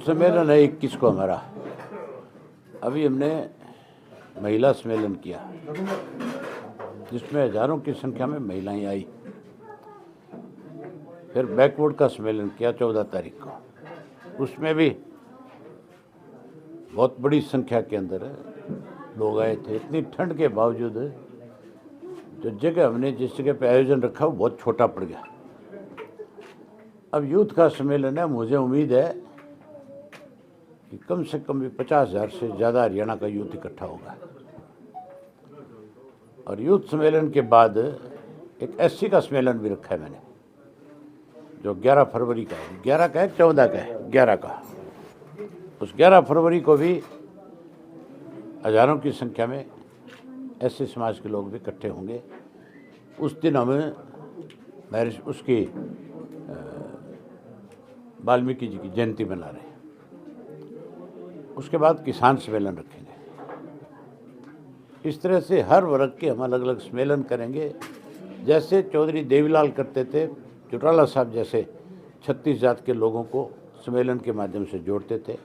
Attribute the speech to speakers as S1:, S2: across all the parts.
S1: Youth सम्मेलन है 21 को हमारा। अभी हमने महिला सम्मेलन किया जिसमें हजारों की संख्या में महिलाएं आई। फिर बैकवर्ड का सम्मेलन किया 14 तारीख को, उसमें भी बहुत बड़ी संख्या के अंदर लोग आए थे। इतनी ठंड के बावजूद जो जगह हमने जिस जगह पे आयोजन रखा वो बहुत छोटा पड़ गया। अब यूथ का सम्मेलन है, मुझे उम्मीद है कि कम से कम भी 50,000 से ज़्यादा हरियाणा का यूथ इकट्ठा होगा। और यूथ सम्मेलन के बाद एक एससी का सम्मेलन भी रखा है मैंने, जो 11 फरवरी का है। 11 का है, 14 का है, 11 का। उस 11 फरवरी को भी हजारों की संख्या में एससी समाज के लोग भी इकट्ठे होंगे। उस दिन हम उसकी वाल्मीकि जी की जयंती मना रहे हैं। उसके बाद किसान सम्मेलन रखेंगे। इस तरह से हर वर्ग के हम अलग अलग सम्मेलन करेंगे। जैसे चौधरी देवीलाल करते थे, चौटाला साहब जैसे 36 जात के लोगों को सम्मेलन के माध्यम से जोड़ते थे,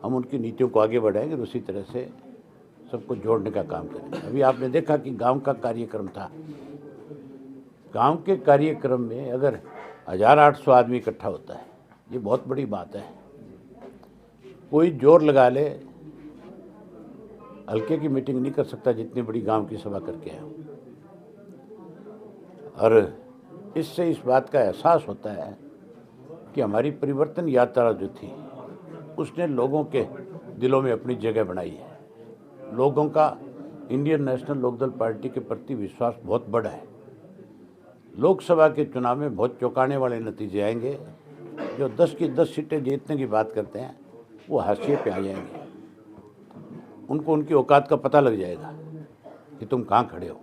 S1: हम उनकी नीतियों को आगे बढ़ाएंगे और उसी तरह से सबको जोड़ने का काम करेंगे। अभी आपने देखा कि गांव का कार्यक्रम था। गांव के कार्यक्रम में अगर 1800 आदमी इकट्ठा होता है, ये बहुत बड़ी बात है। कोई जोर लगा ले, हल्के की मीटिंग नहीं कर सकता जितनी बड़ी गांव की सभा करके आया। और इससे इस बात का एहसास होता है कि हमारी परिवर्तन यात्रा जो थी उसने लोगों के दिलों में अपनी जगह बनाई है। लोगों का इंडियन नेशनल लोकदल पार्टी के प्रति विश्वास बहुत बड़ा है। लोकसभा के चुनाव में बहुत चौंकाने वाले नतीजे आएंगे। जो 10 की 10 सीटें जीतने की बात करते हैं वो हाशिए पे आ जाएंगे। उनको उनकी औकात का पता लग जाएगा कि तुम कहाँ खड़े हो,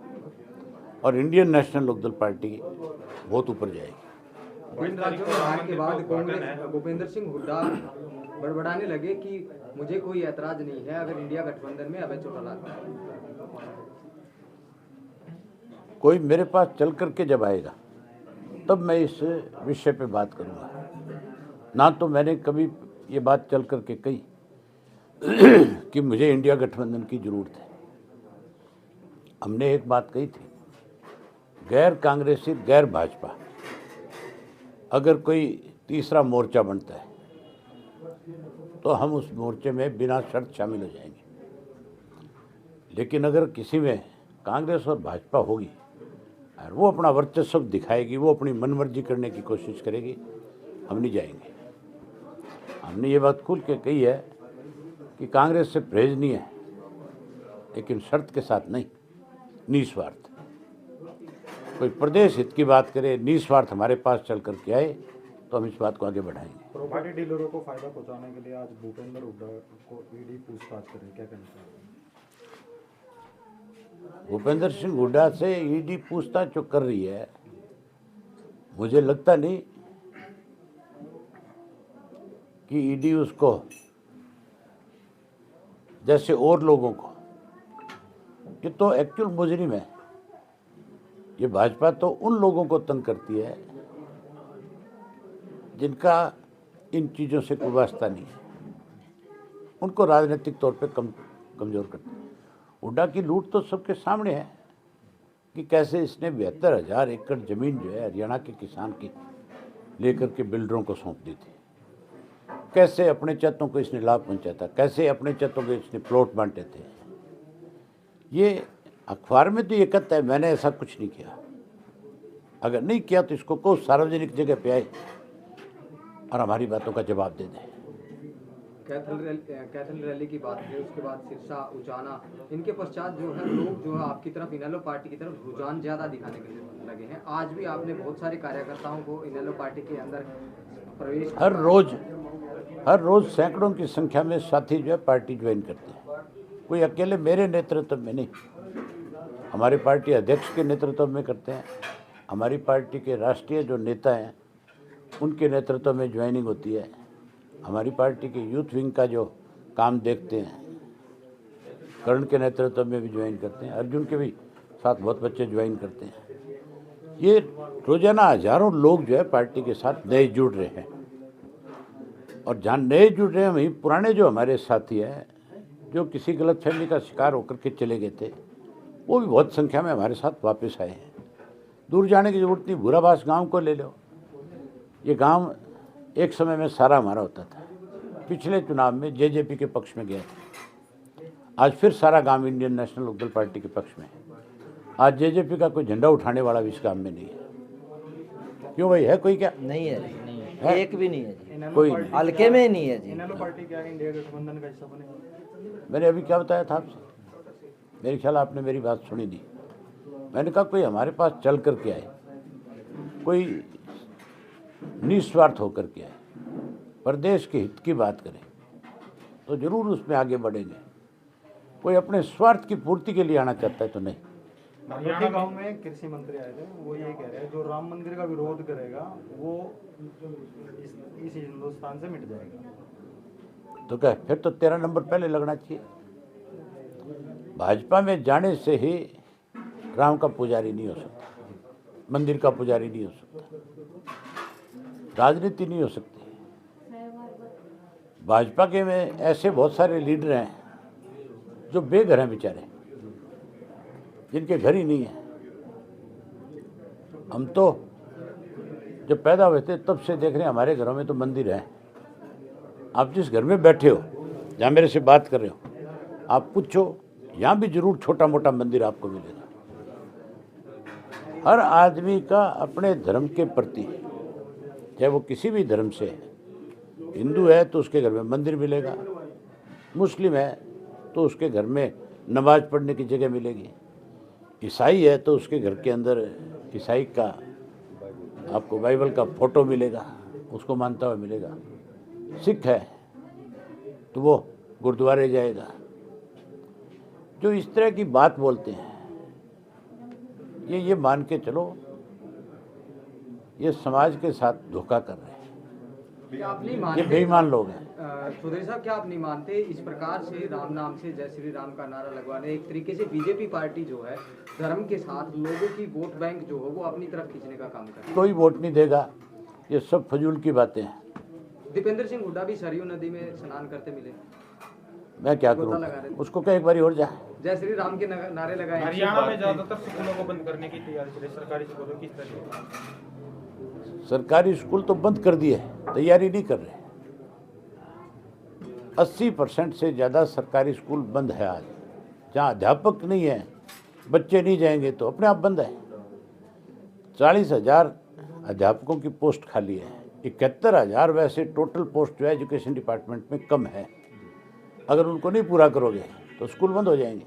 S1: और इंडियन नेशनल लोकदल पार्टी बहुत ऊपर जाएगी।
S2: इन राज्यों में हार के बाद कांग्रेस भूपेंद्र सिंह हुड्डा बड़बड़ाने लगे कि मुझे कोई ऐतराज नहीं है अगर इंडिया गठबंधन में अभय चौटाला आता है।
S1: कोई मेरे पास चल करके जब आएगा तब मैं इस विषय पे बात करूँगा। ना तो मैंने कभी ये बात चल करके कही कि मुझे इंडिया गठबंधन की जरूरत है। हमने एक बात कही थी, गैर कांग्रेसी गैर भाजपा अगर कोई तीसरा मोर्चा बनता है तो हम उस मोर्चे में बिना शर्त शामिल हो जाएंगे। लेकिन अगर किसी में कांग्रेस और भाजपा होगी और वो अपना वर्चस्व दिखाएगी, वो अपनी मनमर्जी करने की कोशिश करेगी, हम नहीं जाएंगे। हमने ये बात खुल के कही है कि कांग्रेस से परहेज नहीं है, लेकिन शर्त के साथ नहीं, निस्वार्थ। कोई प्रदेश हित की बात करे, निस्वार्थ हमारे पास चल कर के आए तो हम इस बात को आगे बढ़ाएंगे।
S3: प्रॉपर्टी डीलरों को फायदा पहुंचाने के लिए आज भूपेंद्र हुड्डा को ईडी पूछताछ करें, क्या कहना चाहिए?
S1: भूपेंद्र सिंह हुड्डा से ईडी पूछताछ जो कर रही है, मुझे लगता नहीं कि ईडी उसको जैसे और लोगों को, ये तो एक्चुअल मुजरिम है। ये भाजपा तो उन लोगों को तंग करती है जिनका इन चीज़ों से कोई वास्ता नहीं है, उनको राजनीतिक तौर पे कमज़ोर करती है। हुड्डा की लूट तो सबके सामने है कि कैसे इसने 72,000 एकड़ ज़मीन जो है हरियाणा के किसान की लेकर के बिल्डरों को सौंप दी थी। कैसे अपने चैतों को इसने लाभ पहुंचाया था, कैसे अपने चैतों को इसने प्लॉट बांटे थे। ये अखबार में तो ये कहता है मैंने ऐसा कुछ नहीं किया। अगर नहीं किया तो इसको को सार्वजनिक जगह पे आए और हमारी बातों का जवाब दे दें।
S2: कैथल रैली की बात है, उसके बाद सिरसा, उचाना, इनके पश्चात जो है लोग जो है आपकी तरफ इनेलो पार्टी की तरफ रुझान ज़्यादा दिखाने के लिए लगे हैं। आज भी आपने बहुत सारे कार्यकर्ताओं को इनेलो पार्टी के अंदर प्रवेश,
S1: हर रोज़ सैकड़ों की संख्या में साथी जो है पार्टी ज्वाइन करते हैं। कोई अकेले मेरे नेतृत्व में नहीं, हमारी पार्टी अध्यक्ष के नेतृत्व में करते हैं। हमारी पार्टी के राष्ट्रीय जो नेता हैं उनके नेतृत्व में ज्वाइनिंग होती है। हमारी पार्टी के यूथ विंग का जो काम देखते हैं, कर्ण के नेतृत्व में भी ज्वाइन करते हैं, अर्जुन के भी साथ बहुत बच्चे ज्वाइन करते हैं। ये रोजाना हजारों लोग जो है पार्टी के साथ नए जुड़ रहे हैं और जहाँ नए जुड़ रहे हैं वहीं पुराने जो हमारे साथी हैं जो किसी गलतफहमी का शिकार होकर के चले गए थे वो भी बहुत संख्या में हमारे साथ वापस आए हैं। दूर जाने की जरूरत नहीं, भूराबास गांव को ले लो। ये गांव एक समय में सारा हमारा होता था, पिछले चुनाव में जेजेपी के पक्ष में गया था, आज फिर सारा गांव इंडियन नेशनल लोकदल पार्टी के पक्ष में है। आज जेजेपी का कोई झंडा उठाने वाला भी इस गांव में नहीं है। क्यों भाई, है कोई क्या?
S4: नहीं है जी, नहीं है, एक भी नहीं है जी,
S1: कोई
S4: हल्के में ही नहीं है जी।
S3: इनेलो पार्टी क्या इंडिया गठबंधन का हिस्सा बनेगी?
S1: मैंने अभी क्या बताया था आपसे? मेरे ख्याल आपने मेरी बात सुनी नहीं। मैंने कहा कोई हमारे पास चल कर के आए, कोई निस्वार्थ होकर के आए, प्रदेश के हित की बात करें तो जरूर उसमें आगे बढ़ेंगे। कोई अपने स्वार्थ की पूर्ति के लिए आना चाहता है तो नहीं।
S3: हरियाणा गांव में कृषि मंत्री आए थे, वो ये कह रहे हैं जो राम मंदिर का विरोध करेगा वो इस हिंदुस्तान से मिट जाएगा।
S1: तो क्या फिर तो 13 नंबर पहले लगना चाहिए। भाजपा में जाने से ही राम का पुजारी नहीं हो सकता, मंदिर का पुजारी नहीं हो सकता, राजनीति नहीं हो सकती। भाजपा के में ऐसे बहुत सारे लीडर हैं जो बेघर हैं बेचारे, जिनके घर ही नहीं है। हम तो जब पैदा हुए थे तब से देख रहे हैं हमारे घरों में तो मंदिर है। आप जिस घर में बैठे हो, जहाँ मेरे से बात कर रहे हो, आप पूछो, यहाँ भी जरूर छोटा मोटा मंदिर आपको मिलेगा। हर आदमी का अपने धर्म के प्रति, चाहे वो किसी भी धर्म से है, हिंदू है तो उसके घर में मंदिर मिलेगा, मुस्लिम है तो उसके घर में नमाज पढ़ने की जगह मिलेगी, ईसाई है तो उसके घर के अंदर ईसाई का आपको बाइबल का फोटो मिलेगा, उसको मानता हुआ मिलेगा। सिख है तो वो गुरुद्वारे जाएगा। जो इस तरह की बात बोलते हैं, ये मान के चलो ये समाज के साथ धोखा कर रहे हैं,
S2: क्या आप नहीं
S1: ये
S2: मानते?
S1: बेईमान लोग हैं।
S2: चौधरी साहब, क्या आप नहीं मानते इस प्रकार से राम नाम से जय श्री राम का नारा लगवाने एक तरीके से बीजेपी पार्टी जो है धर्म के साथ लोगों की वोट बैंक जो हो वो अपनी तरफ खींचने का काम कर रही है?
S1: कोई वोट नहीं देगा, ये सब फजूल की बातें हैं।
S2: दीपेंद्र सिंह हुड्डा भी सरयू नदी में स्नान करते मिले,
S1: मैं क्या
S2: गोता
S1: करूँ,
S2: लगा रहे थे।
S1: उसको क्या एक बारी और जा।
S2: जय श्री राम के नारे लगाए।
S5: हरियाणा में ज्यादातर स्कूलों को बंद करने की तैयारी चल रही है, सरकारी स्कूलों किस तरह?
S1: सरकारी स्कूल तो बंद कर दिए, तैयारी नहीं कर रहे। 80% से ज़्यादा सरकारी स्कूल बंद है आज। जहाँ अध्यापक नहीं है, बच्चे नहीं जाएंगे तो अपने आप बंद है। 40,000 अध्यापकों की पोस्ट खाली है, 71,000 वैसे टोटल पोस्ट जो है एजुकेशन डिपार्टमेंट में कम है। अगर उनको नहीं पूरा करोगे तो स्कूल बंद हो जाएंगे।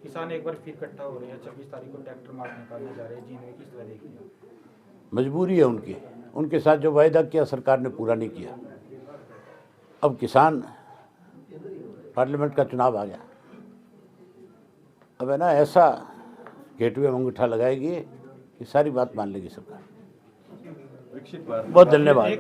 S5: किसान एक बार फिर इकट्ठा हो रहे हैं, 26 तारीख को ट्रैक्टर मार्च निकालने जा रहे हैं, जिन्हें किस तरह देखते हैं?
S1: मजबूरी है उनकी, उनके साथ जो वायदा किया सरकार ने पूरा नहीं किया। अब किसान, पार्लियामेंट का चुनाव आ गया, अब है ना ऐसा गेटवे में अंगूठा लगाएगी कि सारी बात मान लेगी सरकार। बहुत धन्यवाद।